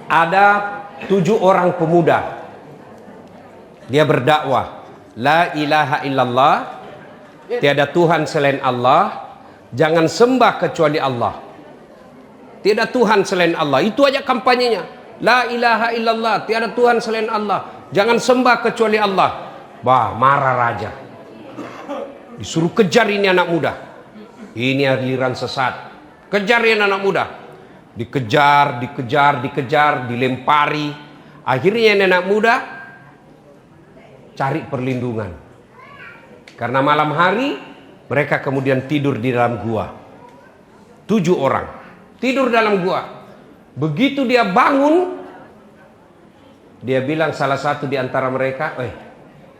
Ada 7 orang pemuda, dia berdakwah, la ilaha illallah, tiada Tuhan selain Allah, jangan sembah kecuali Allah. Tiada Tuhan selain Allah, itu aja kampanyenya. La ilaha illallah, tiada Tuhan selain Allah, jangan sembah kecuali Allah. Bah, marah raja, disuruh kejar ini anak muda. Ini aliran sesat, kejar ini anak muda. Dikejar, dilempari. Akhirnya anak muda cari perlindungan. Karena malam hari mereka kemudian tidur di dalam gua. 7 orang tidur dalam gua. Begitu dia bangun, dia bilang salah satu di antara mereka,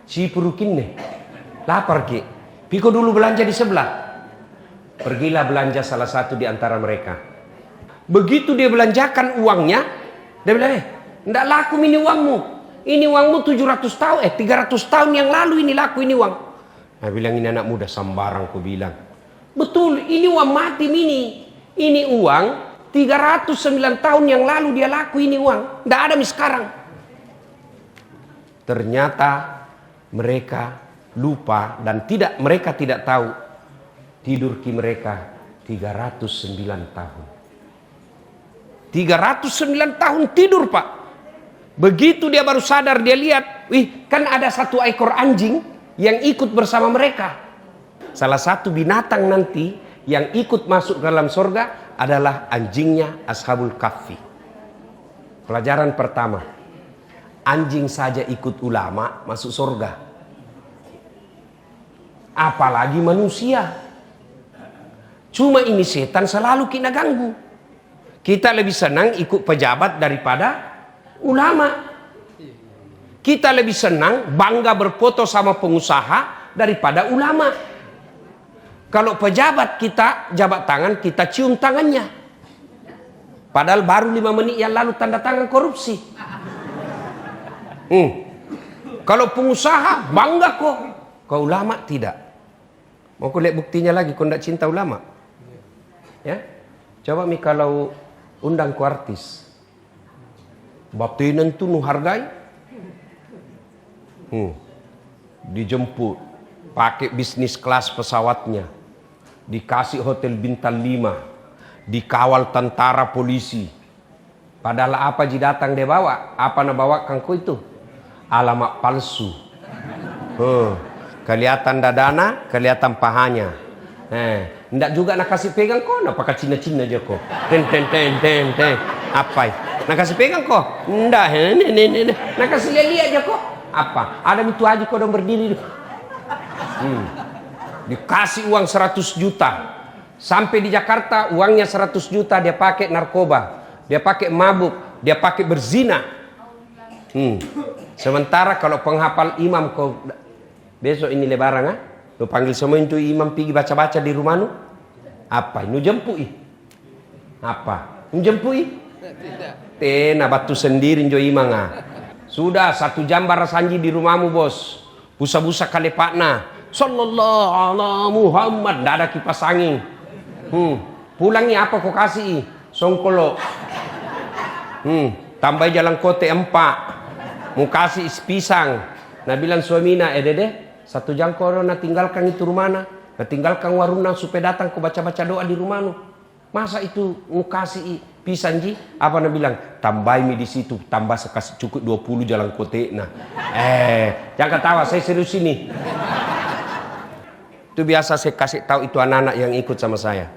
si perukin nih, lapar ki, piko dulu belanja di sebelah. Pergilah belanja salah satu di antara mereka. Begitu dia belanjakan uangnya, dia bilang, enggak laku ini uangmu. Ini uangmu 300 tahun yang lalu ini laku ini uang. Nah, bilang ini anak muda sembarang, ku bilang. Betul, ini uang mati ini. Ini uang 309 tahun yang lalu dia laku ini uang. Enggak ada sekarang. Ternyata mereka lupa dan mereka tidak tahu tidur mereka 309 tahun. 309 tahun tidur, Pak. Begitu dia baru sadar, dia lihat, kan ada 1 ekor anjing yang ikut bersama mereka. Salah satu binatang nanti yang ikut masuk ke dalam surga adalah anjingnya Ashabul Kahfi. Pelajaran pertama, anjing saja ikut ulama masuk surga, apalagi manusia. Cuma ini setan selalu kita ganggu. Kita lebih senang ikut pejabat daripada ulama. Kita lebih senang bangga berfoto sama pengusaha daripada ulama. Kalau pejabat kita jabat tangan, kita cium tangannya. Padahal baru 5 menit yang lalu tanda tangan korupsi. Kalau pengusaha bangga kok. Kau ulama tidak. Mau ku lihat buktinya lagi kau tidak cinta ulama. Ya, coba kalau undang ku artis, baptinan tuh nu hargai, dijemput, pakai bisnis kelas pesawatnya, dikasih hotel bintang 5, dikawal tentara polisi. Padahal apa datang dia bawa? Apa nak bawa kangku itu? Alamat palsu. Kelihatan dadana, kelihatan pahanya. Ndak juga nak kasih pegang kok, nak pakai Cina-Cina aja kok. Ten. Apa? Nak kasih pegang kok? Ndak, nak kasih lihat aja kok. Apa? Ada itu aja kok dong berdiri. Dikasih uang 100 juta. Sampai di Jakarta uangnya 100 juta dia pakai narkoba, dia pakai mabuk, dia pakai berzina. Sementara kalau penghafal imam kau besok ini lebaran, lu panggil semua itu imam pergi baca-baca di rumahmu. Apa? Ini jempui. Apa? Ini jempui? Tena batu sendiri jo imam. Sudah 1 jam barasanji di rumahmu, bos. Busa-busa kali pakna. Sallallahu alaihi Muhammad. Nggak ada kipas angin. Pulangnya apa kau kasih? Songkolo. Tambah jalan kote 4. Mau kasih pisang. Nah bilang suamina, dede 1 jam kau na tinggalkan itu rumahna. Nah tinggalkan warungna supaya datang kau baca-baca doa di rumahmu. Masa itu mau kasih pisang ji? Apa nak bilang? Tambah mi di situ, tambah sekasih cukup 20 jalan kote. Nah, jangan ketawa, saya serius ini. Itu biasa saya kasih tahu itu anak-anak yang ikut sama saya.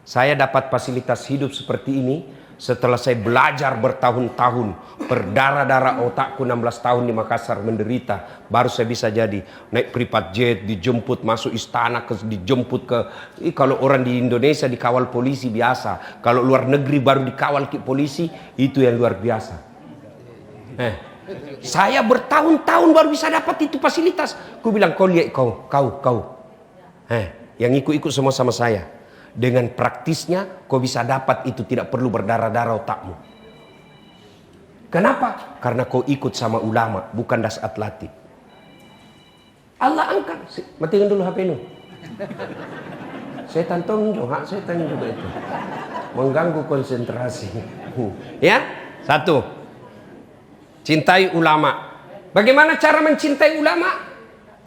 Saya dapat fasilitas hidup seperti ini setelah saya belajar bertahun-tahun, berdarah-darah otakku 16 tahun di Makassar menderita, baru saya bisa jadi naik private jet, dijemput masuk istana, dijemput ke, kalau orang di Indonesia dikawal polisi biasa, kalau luar negeri baru dikawal ke polisi, itu yang luar biasa. Saya bertahun-tahun baru bisa dapat itu fasilitas. Ku bilang, kau lihat kau, yang ikut-ikut semua sama saya. Dengan praktisnya kau bisa dapat itu, tidak perlu berdarah-darah otakmu. Kenapa? Karena kau ikut sama ulama, bukan das atletik. Allah angkat. Matikan dulu HP-nu. Setan tonjok, setan juga itu. Mengganggu konsentrasi. Ya, Satu, cintai ulama. Bagaimana cara mencintai ulama?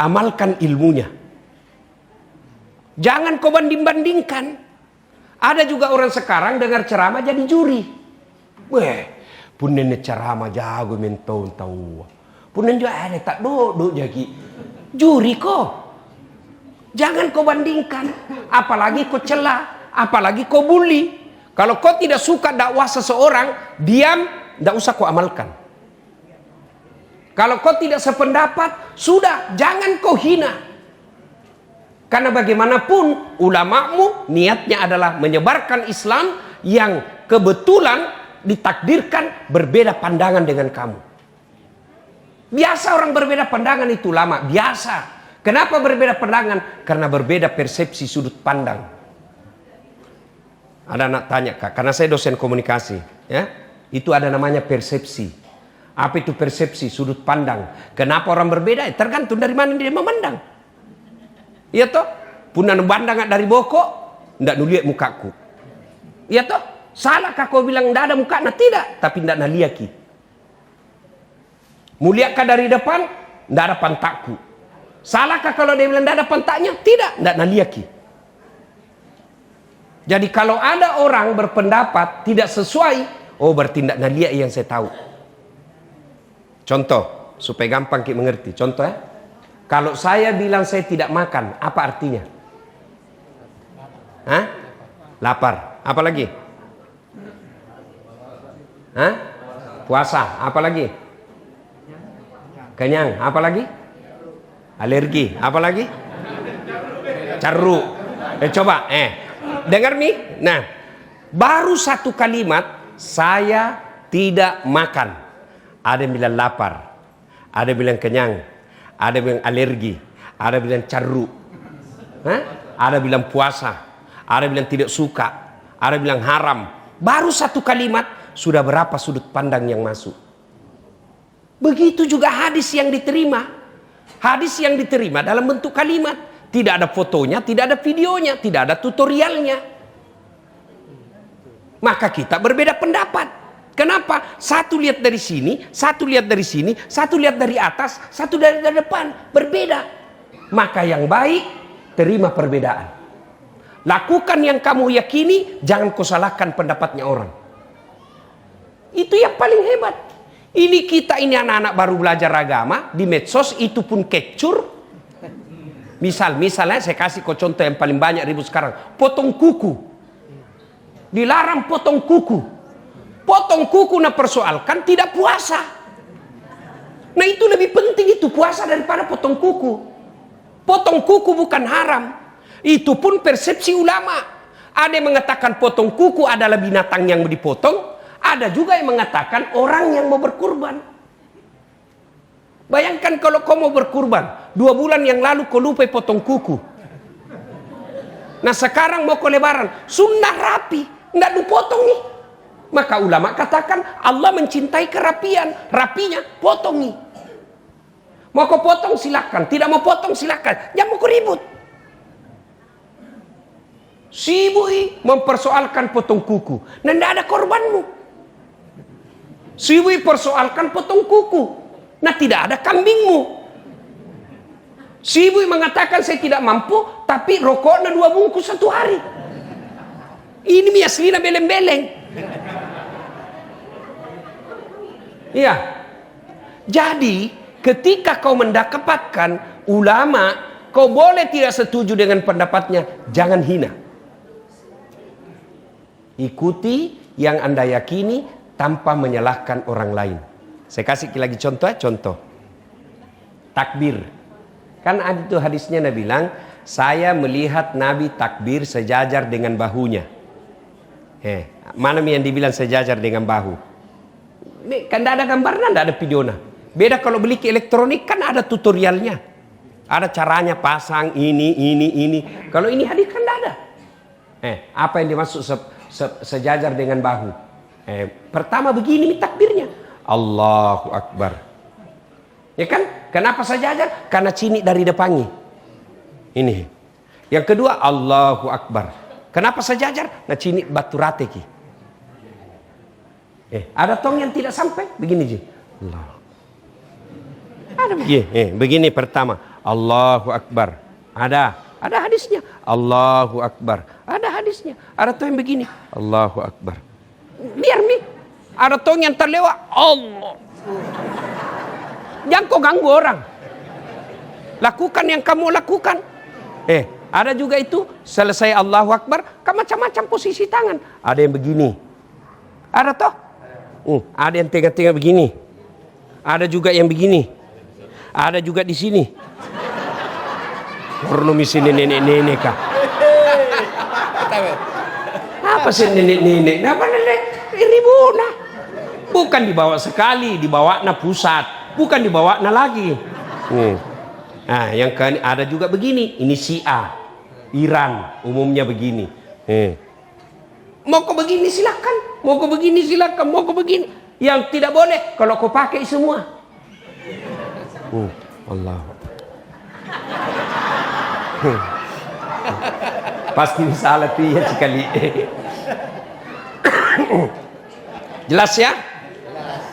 Amalkan ilmunya. Jangan kau banding-bandingkan. Ada juga orang sekarang dengar ceramah jadi juri. Weh, punen ceramah jago mentau tahu. Punen juga ada tak do jadi juri kok. Jangan kau bandingkan. Apalagi kau celah, apalagi kau bully. Kalau kau tidak suka dakwah seseorang, diam, tidak usah kau amalkan. Kalau kau tidak sependapat, sudah, jangan kau hina. Karena bagaimanapun ulamamu niatnya adalah menyebarkan Islam yang kebetulan ditakdirkan berbeda pandangan dengan kamu. Biasa orang berbeda pandangan itu ulama, biasa. Kenapa berbeda pandangan? Karena berbeda persepsi sudut pandang. Ada anak tanya, Kak, karena saya dosen komunikasi, ya, itu ada namanya persepsi. Apa itu persepsi? Sudut pandang. Kenapa orang berbeda? Tergantung dari mana dia memandang. Iya toh? Punan bandang dari boko, ndak nuliak mukaku. Iya toh? Salahkah kau bilang ndak ada muka? Nah tidak, tapi ndak naliaki. Muliakah dari depan? Ndak ada pantakku. Salahkah kalau dia bilang ndak ada pantaknya? Tidak, ndak naliaki. Jadi kalau ada orang berpendapat tidak sesuai, oh berarti tidak nalia yang saya tahu. Contoh, supaya gampang kita mengerti. Contoh ya, kalau saya bilang saya tidak makan, apa artinya? Hah? Lapar. Apa lagi? Hah? Puasa. Apa lagi? Kenyang. Apa lagi? Alergi. Apa lagi? Caru. Coba. Dengar nih, nah baru satu kalimat saya tidak makan. Ada yang bilang lapar, ada yang bilang kenyang, ada yang bilang alergi, ada yang bilang caru, ada yang bilang puasa, ada yang bilang tidak suka, ada yang bilang haram. Baru satu kalimat sudah berapa sudut pandang yang masuk. Begitu juga hadis yang diterima. Hadis yang diterima dalam bentuk kalimat. Tidak ada fotonya, tidak ada videonya, tidak ada tutorialnya. Maka kita berbeda pendapat. Kenapa? Satu lihat dari sini, satu lihat dari sini, satu lihat dari atas, satu dari depan. Berbeda. Maka yang baik, terima perbedaan. Lakukan yang kamu yakini, jangan kau salahkan pendapatnya orang. Itu yang paling hebat. Ini kita ini anak-anak baru belajar agama, di medsos itu pun kecur. Misalnya saya kasih kau contoh yang paling banyak ribut sekarang. Potong kuku. Dilarang potong kuku. Potong kuku persoalkan tidak puasa. Nah itu lebih penting itu puasa daripada potong kuku. Potong kuku bukan haram. Itu pun persepsi ulama. Ada yang mengatakan potong kuku adalah binatang yang dipotong. Ada juga yang mengatakan orang yang mau berkurban. Bayangkan kalau kau mau berkurban, 2 bulan yang lalu kau lupa potong kuku. Nah sekarang mau kau lebaran, sunnah rapi, nggak dipotong nih. Maka ulama katakan Allah mencintai kerapian, rapinya potong nih. Mau kau potong silakan, tidak mau potong silakan, jangan mau kau ribut. Sibui mempersoalkan potong kuku, dan tidak ada korbanmu. Sibui persoalkan potong kuku. Nah tidak ada kambingmu. Si ibu mengatakan saya tidak mampu, tapi rokoknya 2 bungkus 1 hari. Ini mi aslina beleng-beleng. Iya. Jadi ketika kau mendapatkan ulama, kau boleh tidak setuju dengan pendapatnya, jangan hina. Ikuti yang Anda yakini tanpa menyalahkan orang lain. Saya kasih lagi contoh ya, contoh. Takbir. Kan ada itu hadisnya Nabi bilang, saya melihat Nabi takbir sejajar dengan bahunya. Mana yang dibilang sejajar dengan bahu? Ini kan tidak ada gambarnya, tidak ada videonya. Beda kalau beli ke elektronik kan ada tutorialnya. Ada caranya pasang ini. Kalau ini hadis kan tidak ada. Apa yang dimaksud sejajar dengan bahu? Pertama begini takbirnya. Allahu Akbar. Ya kan? Kenapa sejajar? Karena cini dari depannya. Ini. Yang kedua Allahu Akbar. Kenapa sejajar? Nah cini batu rate ki. Ada tong yang tidak sampai begini ji. Allah. Ada begini. Begini pertama. Allahu Akbar. Ada hadisnya. Allahu Akbar. Ada hadisnya. Ada tong yang begini. Allahu Akbar. Biar nih. Ada tong yang terlewat. Allah. Jangan kau ganggu orang. Lakukan yang kamu lakukan. Ada juga itu. Selesai Allahu Akbar. Macam-macam posisi tangan. Ada yang begini. Ada toh? Ada yang tengah-tengah begini. Ada juga yang begini. Ada juga di sini. Porno misi nenek-nenek kah? Apa sih nenek-nenek? Apa nenek? Ribuna. Bukan dibawa sekali, dibawa na pusat. Bukan dibawa na lagi. Nah, yang ada juga begini. Ini Syiah, Iran, umumnya begini. Mau kau begini silakan. Mau kau begini silakan. Mau kau begini. Yang tidak boleh kalau kau pakai semua. Allah. Pasti salah dia sekali. Jelas ya?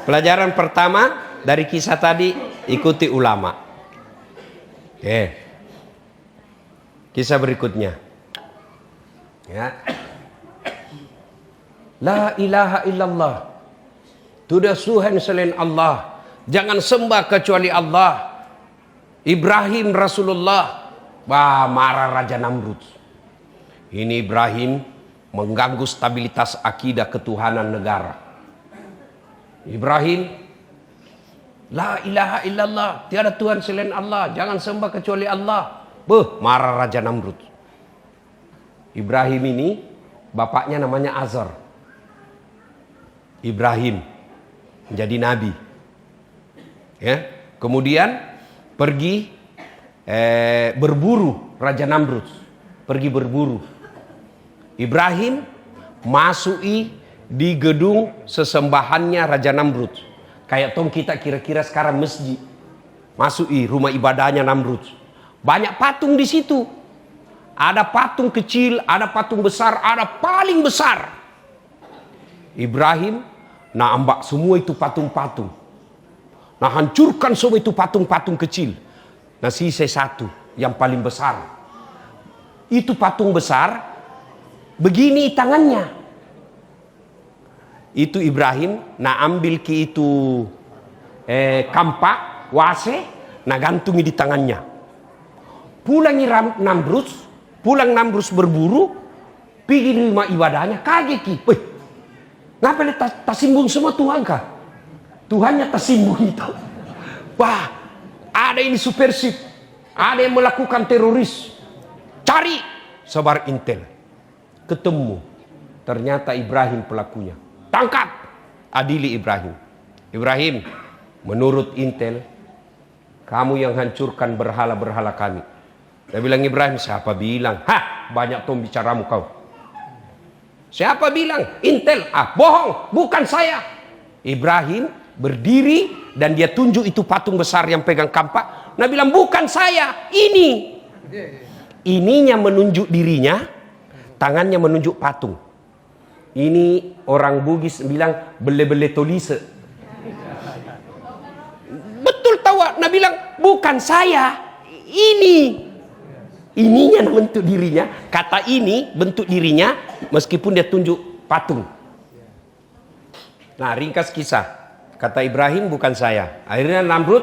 Pelajaran pertama dari kisah tadi, ikuti ulama. Kisah berikutnya. Ya. La ilaha illallah. Tidak Tuhan selain Allah. Jangan sembah kecuali Allah. Ibrahim Rasulullah. Marah Raja Namrud. Ini Ibrahim mengganggu stabilitas akidah ketuhanan negara. Ibrahim, la ilaha illallah, tiada Tuhan selain Allah, jangan sembah kecuali Allah. Marah Raja Namrud. Ibrahim ini bapaknya namanya Azar. Ibrahim menjadi nabi. Ya, kemudian pergi berburu Raja Namrud. Pergi berburu. Ibrahim masuki di gedung sesembahannya Raja Namrud. Kayak tong kita kira-kira sekarang masjid. Masuki rumah ibadahnya Namrud. Banyak patung di situ. Ada patung kecil, ada patung besar, ada paling besar. Ibrahim ambak semua itu patung-patung. Hancurkan semua itu patung-patung kecil. Sisa satu yang paling besar. Itu patung besar begini tangannya. Itu Ibrahim ambil ke itu kampak wase gantungi di tangannya. Pulang Namrud berburu pergi di rumah ibadahnya kaget ki. Ngapa tasimbung semua Tuhan kah? Tuhannya tasimbung itu. Wah, ada ini subversif. Ada yang melakukan teroris. Cari, sebar intel. Ketemu. Ternyata Ibrahim pelakunya. Tangkap. Adili Ibrahim. Ibrahim, menurut intel, kamu yang hancurkan berhala-berhala kami. Dia bilang Ibrahim, siapa bilang? Banyak tom bicaramu kau. Siapa bilang? Intel. Bohong, bukan saya. Ibrahim berdiri dan dia tunjuk itu patung besar yang pegang kampak. Nah bilang bukan saya, ini. Ininya menunjuk dirinya, tangannya menunjuk patung. Ini orang Bugis bilang bele-bele tolise. Betul tahu, nah bilang bukan saya, ini. Ininya bentuk dirinya, kata ini bentuk dirinya meskipun dia tunjuk patung. Nah, ringkas kisah. Kata Ibrahim bukan saya. Akhirnya Namrud,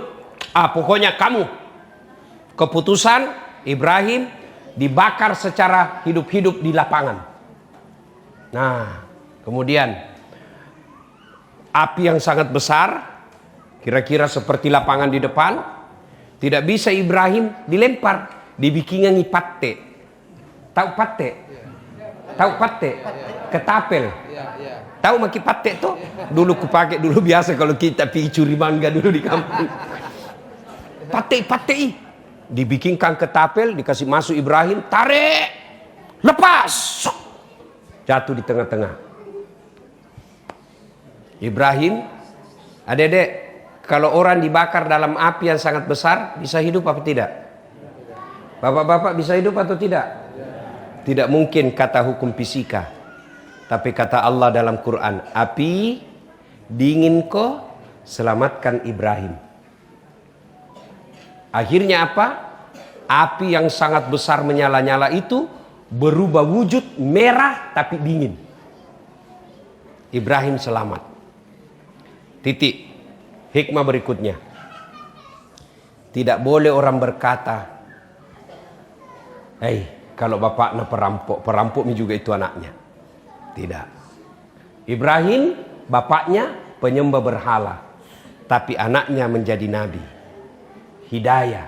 pokoknya kamu. Keputusan Ibrahim dibakar secara hidup-hidup di lapangan. Nah, kemudian api yang sangat besar, kira-kira seperti lapangan di depan, tidak bisa Ibrahim dilempar. Dibikinkan patte. Tahu patte? Tahu patte? Ketapel. Tahu maki patte tuh? Dulu kupakai dulu biasa kalau kita pergi curi mangga dulu di kampung. Patte. Dibikinkan ketapel, dikasih masuk Ibrahim, tarik, lepas, jatuh di tengah-tengah. Ibrahim, adik-adik, kalau orang dibakar dalam api yang sangat besar, bisa hidup apa tidak? Bapak-bapak bisa hidup atau tidak? Tidak mungkin kata hukum fisika. Tapi kata Allah dalam Quran, api dingin kau, selamatkan Ibrahim. Akhirnya apa? Api yang sangat besar menyala-nyala itu berubah wujud merah tapi dingin. Ibrahim selamat. Titik. Hikmah berikutnya. Tidak boleh orang berkata, kalau bapaknya perampok, perampok juga itu anaknya. Tidak. Ibrahim, bapaknya penyembah berhala, tapi anaknya menjadi nabi. Hidayah.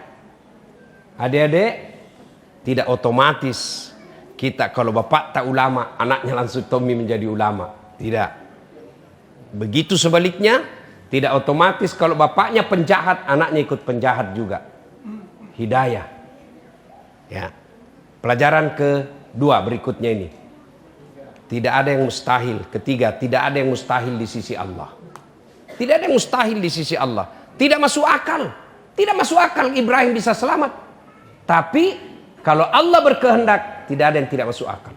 Adik-adik, tidak otomatis kita kalau bapak tak ulama, anaknya langsung Tommy menjadi ulama. Tidak. Begitu sebaliknya, tidak otomatis kalau bapaknya penjahat, anaknya ikut penjahat juga. Hidayah. Ya. Pelajaran kedua berikutnya ini. Tidak ada yang mustahil. Ketiga, tidak ada yang mustahil di sisi Allah. Tidak ada yang mustahil di sisi Allah. Tidak masuk akal. Tidak masuk akal Ibrahim bisa selamat. Tapi kalau Allah berkehendak, tidak ada yang tidak masuk akal.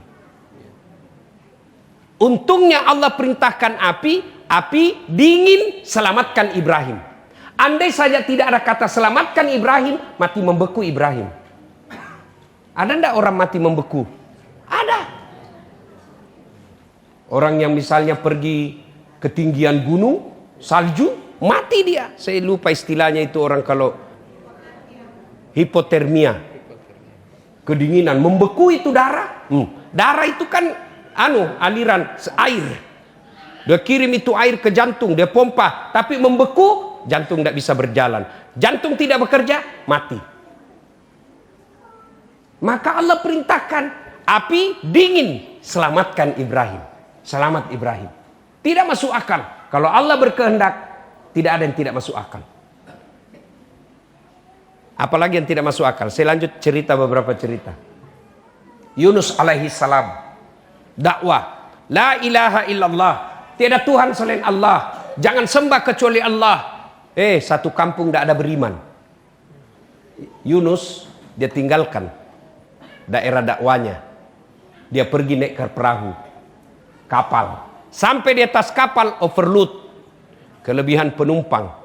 Untungnya Allah perintahkan api dingin, selamatkan Ibrahim. Andai saja tidak ada kata selamatkan Ibrahim, mati membeku Ibrahim. Ada enggak orang mati membeku? Ada. Orang yang misalnya pergi ketinggian gunung, salju, mati dia. Saya lupa istilahnya itu orang kalau hipotermia. Kedinginan, membeku itu darah. Darah itu kan aliran air. Dia kirim itu air ke jantung, dia pompa, tapi membeku, jantung tidak bisa berjalan. Jantung tidak bekerja, mati. Maka Allah perintahkan api dingin, selamatkan Ibrahim. Selamat Ibrahim. Tidak masuk akal. Kalau Allah berkehendak, tidak ada yang tidak masuk akal. Apalagi yang tidak masuk akal. Saya lanjut cerita beberapa cerita. Yunus alaihi salam. Dakwah. La ilaha illallah. Tiada Tuhan selain Allah. Jangan sembah kecuali Allah. Satu kampung tidak ada beriman. Yunus dia tinggalkan daerah dakwanya. Dia pergi naik ke perahu, kapal. Sampai di atas kapal overload, kelebihan penumpang.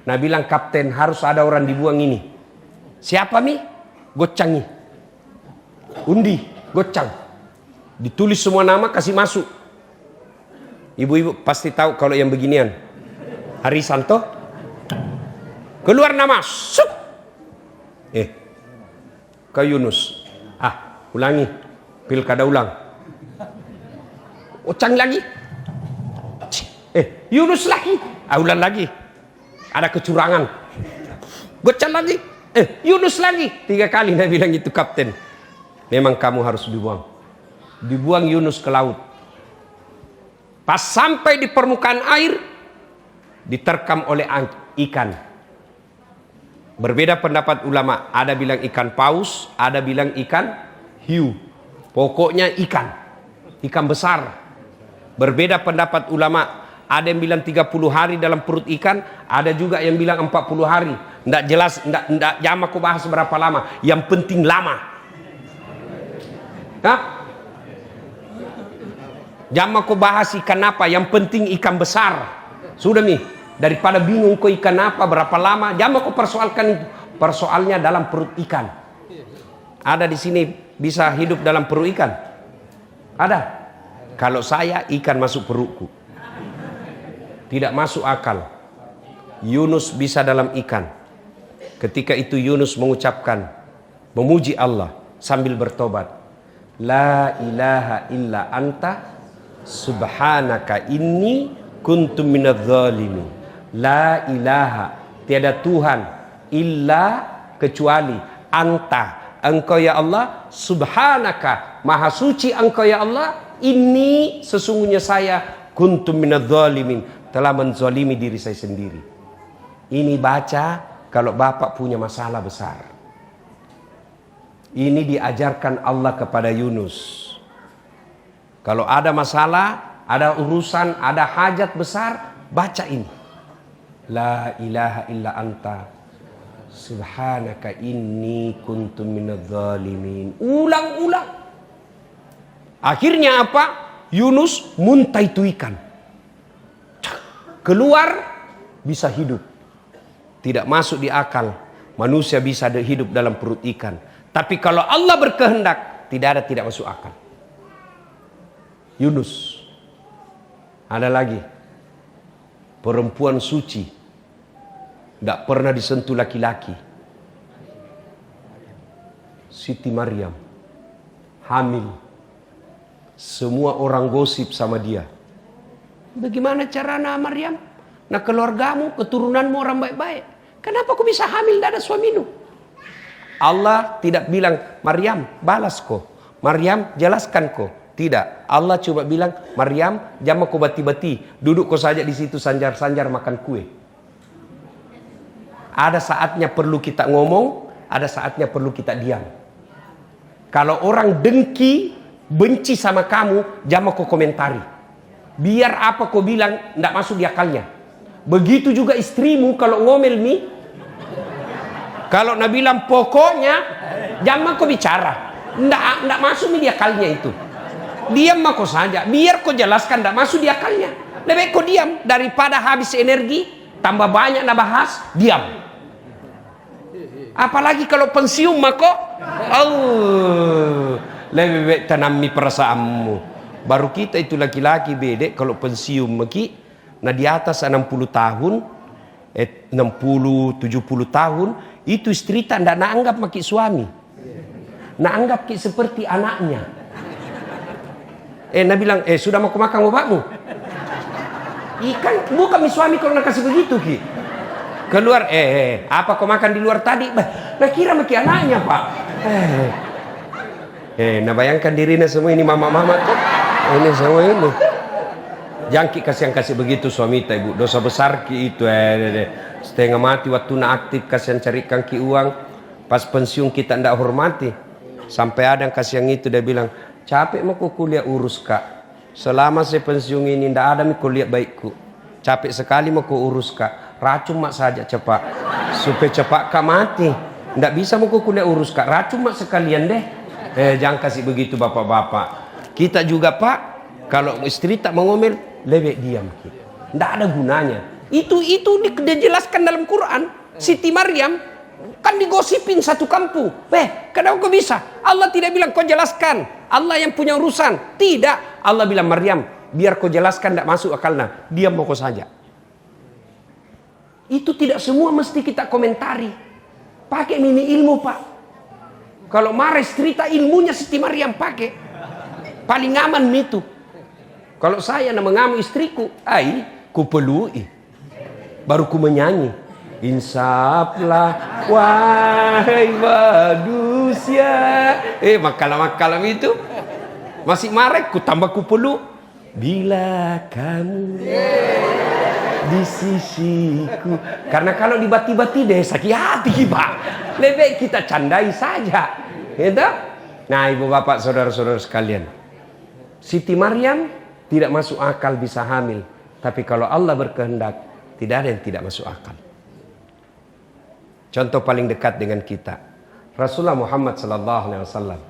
Nah bilang kapten harus ada orang dibuang ini. Siapa mi? Gocangi. Undi, gocang. Ditulis semua nama kasih masuk. Ibu-ibu pasti tahu kalau yang beginian. Harisanto. Keluar nama. Sup. Ke Yunus. Ulangi. Pilkada ulang. Ocang lagi. Yunus lagi. Ulang lagi. Ada kecurangan. Gocang lagi. Yunus lagi. 3 kali dia bilang itu kapten. Memang kamu harus dibuang. Dibuang Yunus ke laut. Pas sampai di permukaan air, diterkam oleh ikan. Berbeda pendapat ulama. Ada bilang ikan paus, ada bilang ikan hiu. Pokoknya ikan. Ikan besar. Berbeda pendapat ulama. Ada yang bilang 30 hari dalam perut ikan, ada juga yang bilang 40 hari. Nggak jelas, nggak jam aku bahas berapa lama. Yang penting lama. Jam aku bahas ikan apa, yang penting ikan besar. Sudah nih, daripada bingung kok ikan apa, berapa lama. Jam aku persoalkan itu. Persoalnya dalam perut ikan. Ada di sini bisa hidup dalam perut ikan? Ada. Kalau saya ikan masuk perutku. Tidak masuk akal. Yunus bisa dalam ikan. Ketika itu Yunus mengucapkan, memuji Allah sambil bertobat. La ilaha illa anta subhanaka inni kuntu minadz zalimin. La ilaha, tiada Tuhan illa kecuali anta, engkau ya Allah, subhanaka, maha suci engkau ya Allah, inni sesungguhnya saya kuntu minadz zalimin, telah menzalimi diri saya sendiri. Ini baca kalau bapak punya masalah besar. Ini diajarkan Allah kepada Yunus. Kalau ada masalah, ada urusan, ada hajat besar, baca ini. La ilaha illa anta subhanaka inni kuntu minadz zalimin. Ulang-ulang. Akhirnya apa? Yunus muntah itu ikan. keluar bisa hidup. Tidak masuk di akal manusia bisa hidup dalam perut ikan. Tapi kalau Allah berkehendak, tidak masuk akal. Yunus. Ada lagi. Perempuan suci. Tidak pernah disentuh laki-laki. Siti Maryam. Hamil. Semua orang gosip sama dia. Bagaimana caranya Maryam? Nah keluargamu, keturunanmu orang baik-baik. Kenapa kau bisa hamil tidak ada suamimu? Allah tidak bilang, Maryam balas kau. Maryam jelaskan kau. Tidak. Allah cuma bilang, Maryam jangan kau bati-bati. Duduk kau saja di situ sanjar-sanjar makan kue. Ada saatnya perlu kita ngomong, ada saatnya perlu kita diam. Kalau orang dengki, benci sama kamu, jangan kau komentari. Biar apa kau bilang, tidak masuk di akalnya. Begitu juga istrimu kalau ngomel nih. Kalau nak bilang pokoknya, jangan kau bicara. Tidak masuk di akalnya itu. Diam kau saja. Biar kau jelaskan, tidak masuk di akalnya. Lebih kau diam daripada habis energi, tambah banyak nak bahas, diam. Apalagi kalau pensiun kok, lebih baik tanami perasaanmu. Baru kita itu laki-laki bedek kalau pensiun maki. Nah di atas 60 tahun, 60, 70 tahun, itu istri tak anggap maki suami. Nak anggap ki seperti anaknya. Nak bilang, sudah mau makan bapakmu? Ikan, bukan suami kalau nak kasih begitu ki. Keluar, apa kau makan di luar tadi? Nah kira maki anaknya pak. Nah bayangkan dirinya semua ini mama-mama tuh. Ini semua ini. Jangan kasih begitu suami kita ibu. Dosa besar ki itu. Setengah mati waktu nak aktif kasihan carikan ki uang. Pas pensiun kita tidak hormati. Sampai ada yang kasih yang itu dia bilang, capek mau kuliah urus kak. Selama saya pensiun ini tidak ada kuliah baikku. Capek sekali mau urus kak. Racun mak saja cepat. Supaya cepat kak mati. Tidak bisa mau kuliah urus kak. Racun mak sekalian deh. Jangan kasih begitu bapak-bapak. Kita juga pak. Kalau istri tak mengomel, lebih diam. Tidak ada gunanya. Itu dijelaskan dalam Quran. Siti Maryam kan digosipin satu kampung. Kenapa kau bisa? Allah tidak bilang kau jelaskan. Allah yang punya urusan. Tidak. Allah bilang Maryam, biar kau jelaskan tidak masuk akalnya. Diam kau saja. Itu tidak semua mesti kita komentari. Pakai mini ilmu pak. Kalau marah cerita ilmunya Siti Maryam pakai. Paling aman itu. Kalau saya nak mengamu istriku, ku pelui. Baru ku menyanyi. Insaflah wahai manusia. Makalam-makalam itu. Masih marah, ku tambah ku peluk. Bila kamu di sisiku. Karena kalau dibati-bati deh sakit hati pak. Lebih kita candai saja. Gitu? Nah ibu bapak saudara-saudara sekalian. Siti Maryam tidak masuk akal bisa hamil. Tapi kalau Allah berkehendak, tidak ada yang tidak masuk akal. Contoh paling dekat dengan kita. Rasulullah Muhammad SAW.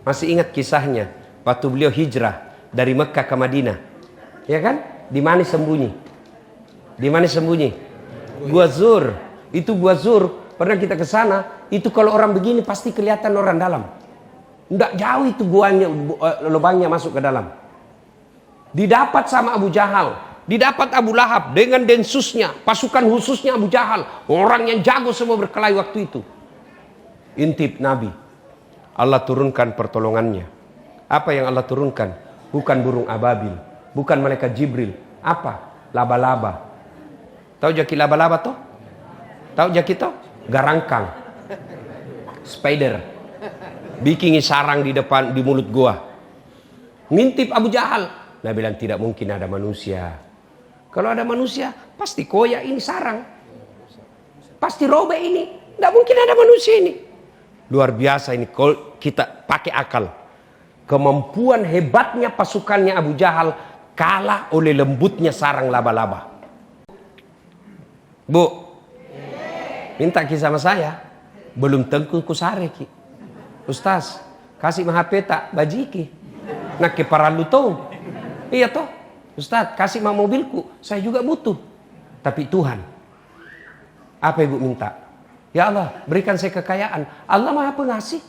Masih ingat kisahnya. Waktu beliau hijrah dari Mekah ke Madinah. Ya kan? Di mana sembunyi? Di mana sembunyi? Gua Zur. Itu Gua Zur. Pernah kita ke sana. Itu kalau orang begini pasti kelihatan orang dalam. Tidak jauh itu guanya, lubangnya masuk ke dalam. Didapat sama Abu Jahal, didapat Abu Lahab dengan densusnya, pasukan khususnya Abu Jahal, orang yang jago semua berkelahi waktu itu. Intip Nabi, Allah turunkan pertolongannya. Apa yang Allah turunkan? Bukan burung ababil, bukan malaikat Jibril. Apa? Laba-laba. Tahu jaki laba-laba toh? Tahu jaki toh? Garangkang, spider, bikin sarang di depan di mulut gua. Ngintip Abu Jahal. Nah bilang tidak mungkin ada manusia. Kalau ada manusia pasti koyak ini sarang. Pasti robek ini. Tidak mungkin ada manusia ini. Luar biasa ini kalau kita pakai akal. Kemampuan hebatnya pasukannya Abu Jahal kalah oleh lembutnya sarang laba-laba. Bu, minta ki sama saya. Belum tentu ku sare ki. Ustaz, kasih HP tak bajiki. Nak ke paralu tau. Iya toh, Ustaz kasih mobilku, saya juga butuh. Tapi Tuhan, apa ibu minta? Ya Allah, berikan saya kekayaan. Allah Maha Pengasih.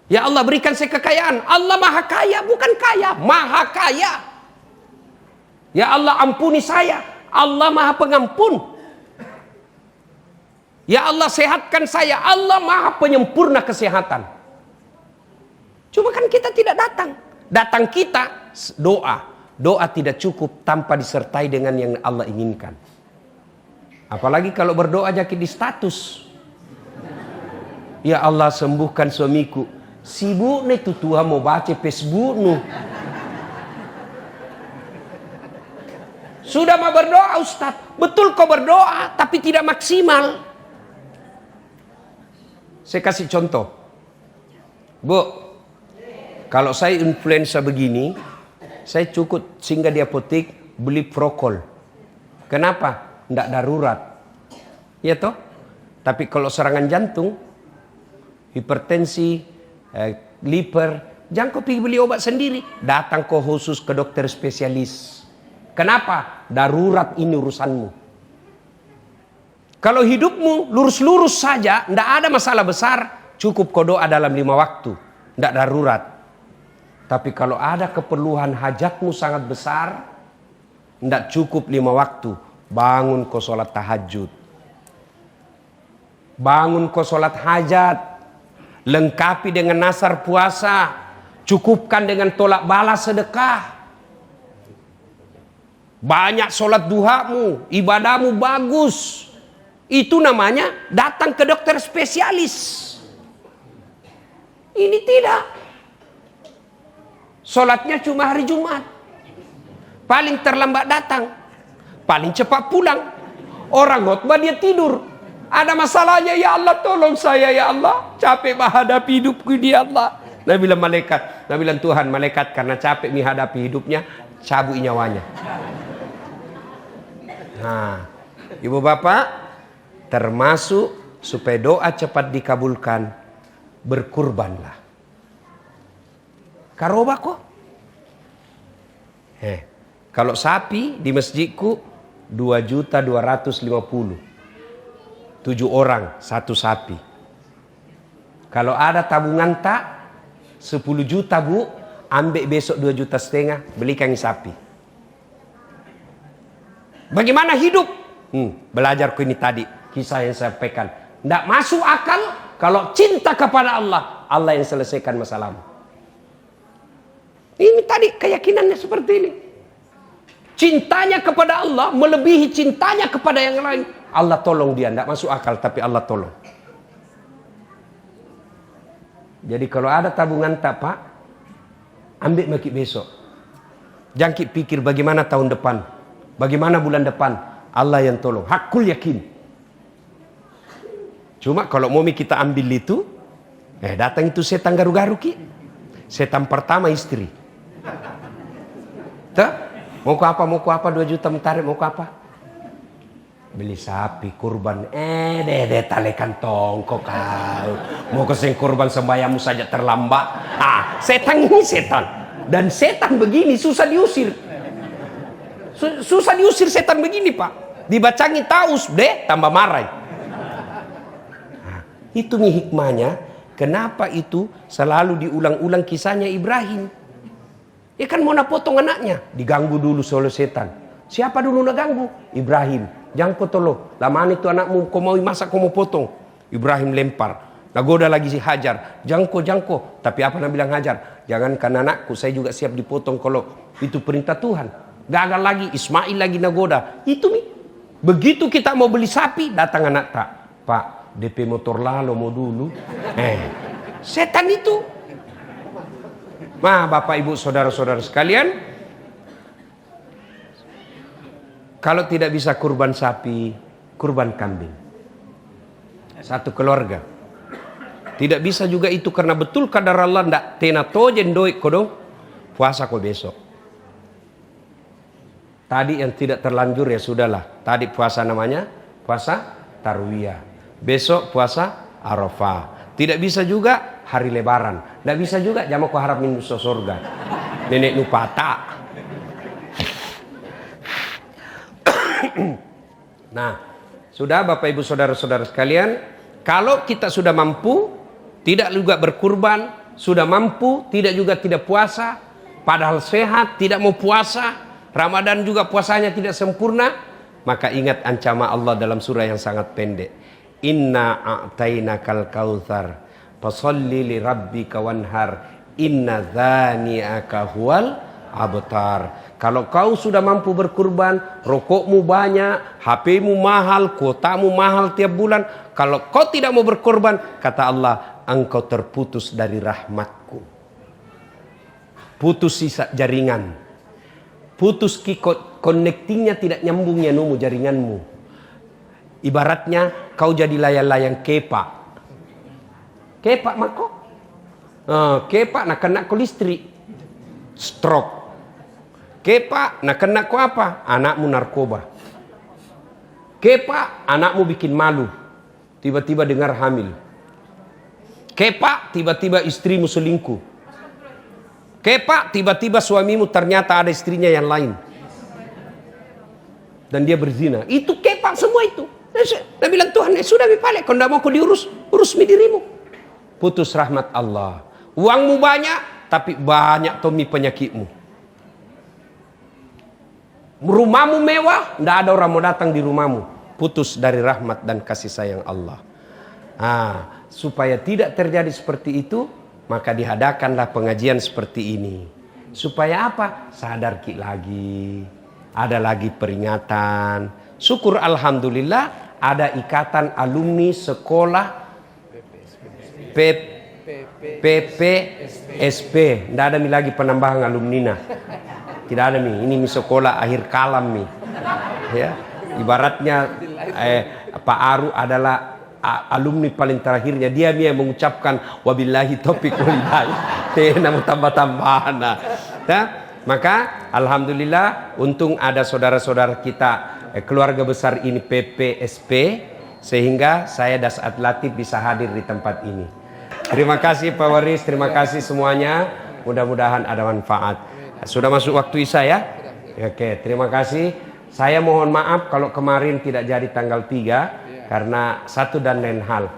Ya Allah, berikan saya kekayaan. Allah Maha Kaya, bukan kaya, Maha Kaya. Ya Allah, ampuni saya. Allah Maha Pengampun. Ya Allah, sehatkan saya. Allah Maha Penyempurna kesehatan. Cuma kan kita tidak datang. Datang kita doa. Doa tidak cukup tanpa disertai dengan yang Allah inginkan. Apalagi kalau berdoa jadi di status. Ya Allah, sembuhkan suamiku. Sibuk nih tuh Tuhan mau baca Facebook nu. Sudah mau berdoa Ustaz. Betul kau berdoa tapi tidak maksimal. Saya kasih contoh. Bu, kalau saya influenza begini, saya cukup singgah di apotek beli prokol. Kenapa? Tidak darurat. Ya toh? Tapi kalau serangan jantung, hipertensi, liver, jangan kau pergi beli obat sendiri. Datang kau khusus ke dokter spesialis. Kenapa? Darurat ini urusanmu. Kalau hidupmu lurus-lurus saja, tidak ada masalah besar, cukup kau doa dalam 5 waktu. Tidak darurat. Tapi kalau ada keperluan hajatmu sangat besar, tidak cukup 5 waktu. Bangun kau sholat tahajud. Bangun kau sholat hajat. Lengkapi dengan nasar puasa. Cukupkan dengan tolak balas sedekah. Banyak sholat duhamu. Ibadahmu bagus. Itu namanya datang ke dokter spesialis. Ini tidak. Sholatnya cuma hari Jumat. Paling terlambat datang. Paling cepat pulang. Orang khotbah dia tidur. Ada masalahnya, ya Allah tolong saya ya Allah. Capek menghadapi hidupku dia Allah. Nabi bilang malaikat. Nabi bilang Tuhan, malaikat karena capek menghadapi hidupnya, cabut nyawanya. Nah, ibu bapak, termasuk supaya doa cepat dikabulkan, berkurbanlah. Karoba kok. Kalau sapi di masjidku 2.250.000. 7 orang satu sapi. Kalau ada tabungan tak 10 juta bu, ambil besok 2,5 juta, belikan sapi. Bagaimana hidup? Belajar ku ini tadi, kisah yang saya sampaikan. Tidak masuk akal kalau cinta kepada Allah, Allah yang selesaikan masalahmu. Ini tadi keyakinannya seperti ini. Cintanya kepada Allah melebihi cintanya kepada yang lain. Allah tolong dia, tidak masuk akal tapi Allah tolong. Jadi kalau ada tabungan tak pak, ambil makik besok. Jangan pikir bagaimana tahun depan, bagaimana bulan depan. Allah yang tolong, hakul yakin. Cuma kalau mau kita ambil itu, datang itu setan garu-garu ki. Setan pertama istri. Tuh, mau ke apa 2 juta mentarik, mau ke apa? Beli sapi kurban. Talekan tongkok kau. Mau keseng kurban sembahyangmu saja terlambat. Setan ini setan. Dan setan begini susah diusir. Susah diusir setan begini pak. Dibacangi taus deh tambah marah. Itu nih hikmahnya. Kenapa itu selalu diulang-ulang kisahnya Ibrahim. Ya kan mau potong anaknya. Diganggu dulu oleh setan. Siapa dulu nak ganggu? Ibrahim. Jangan kau tolong. Lamaan itu anakmu kau mau masak kau mau potong. Ibrahim lempar. Nagoda lagi si Hajar. Jangko. Tapi apa nak bilang Hajar? Jangankan anakku, saya juga siap dipotong kalau itu perintah Tuhan. Gagal lagi. Ismail lagi nagoda. Itu nih. Begitu kita mau beli sapi, datang anak tak. Pak, DP motor lalu mau dulu. Setan itu. Bapak ibu saudara-saudara sekalian, kalau tidak bisa kurban sapi, kurban kambing. Satu keluarga. Tidak bisa juga itu karena betul kadar Allah ndak tena tojen doi kodong puasa kok besok. Tadi yang tidak terlanjur ya sudahlah. Tadi puasa namanya puasa Tarwiyah. Besok puasa Arafah. Tidak bisa juga hari Lebaran. Tidak bisa juga jamak ku harap minum surga. Nenek nupata. Nah, sudah Bapak Ibu Saudara-saudara sekalian, kalau kita sudah mampu, tidak juga berkurban, sudah mampu, tidak juga tidak puasa, padahal sehat, tidak mau puasa, Ramadan juga puasanya tidak sempurna, maka ingat ancaman Allah dalam surah yang sangat pendek. Inna a'tainakal kautsar fasholli li rabbika wanhar inna dzani'aka huwal abtar. Kalau kau sudah mampu berkurban, rokokmu banyak, HP-mu mahal, kuotamu mahal tiap bulan, kalau kau tidak mau berkorban, kata Allah, engkau terputus dari rahmatku. Putus sisa jaringan. Putus connectingnya tidak nyambungnya numu jaringanmu. Ibaratnya kau jadi layang-layang kepak. Kepak mako? Kepak nak kena ko listrik. Stroke. Kepak nak kena ko apa? Anakmu narkoba. Kepak anakmu bikin malu. Tiba-tiba dengar hamil. Kepak tiba-tiba istrimu selingkuh. Kepak tiba-tiba suamimu ternyata ada istrinya yang lain. Dan dia berzina. Itu kepak semua itu. Dia bilang Tuhan, sudah mipale, kau tidak mau kau diurus, urus dirimu. Putus rahmat Allah. Uangmu banyak, tapi banyak tomi penyakitmu. Rumahmu mewah, tidak ada orang mau datang di rumahmu. Putus dari rahmat dan kasih sayang Allah. Supaya tidak terjadi seperti itu, maka diadakanlah pengajian seperti ini. Supaya apa? Sadar lagi. Ada lagi peringatan. Syukur alhamdulillah ada ikatan alumni sekolah PPSP. Tidak ada lagi penambahan alumnina. Tidak ada nih, ini sekolah akhir kalam nih. Ya, ibaratnya Pak Aru adalah alumni paling terakhirnya. Dia yang mengucapkan wabillahi taufiq wal hidayah. Tidak tambah-tambahan. Nah, maka alhamdulillah untung ada saudara-saudara kita keluarga besar ini PPSP sehingga saya Dasat Latif bisa hadir di tempat ini. Terima kasih Pak Waris, terima kasih semuanya. Mudah-mudahan ada manfaat. Sudah masuk waktu Isya ya? Oke, terima kasih. Saya mohon maaf kalau kemarin tidak jadi tanggal 3 karena satu dan lain hal.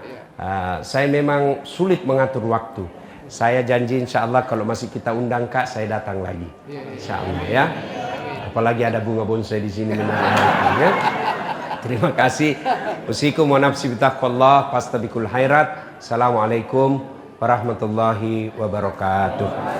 Saya memang sulit mengatur waktu. Saya janji insya Allah kalau masih kita undang Kak, saya datang lagi. Insya Allah ya. Apalagi ada bunga bonsai di sini. Ya. Terima kasih. Usikum wa nafsi bitaqwallah fastabikul khairat. Assalamualaikum warahmatullahi wabarakatuh.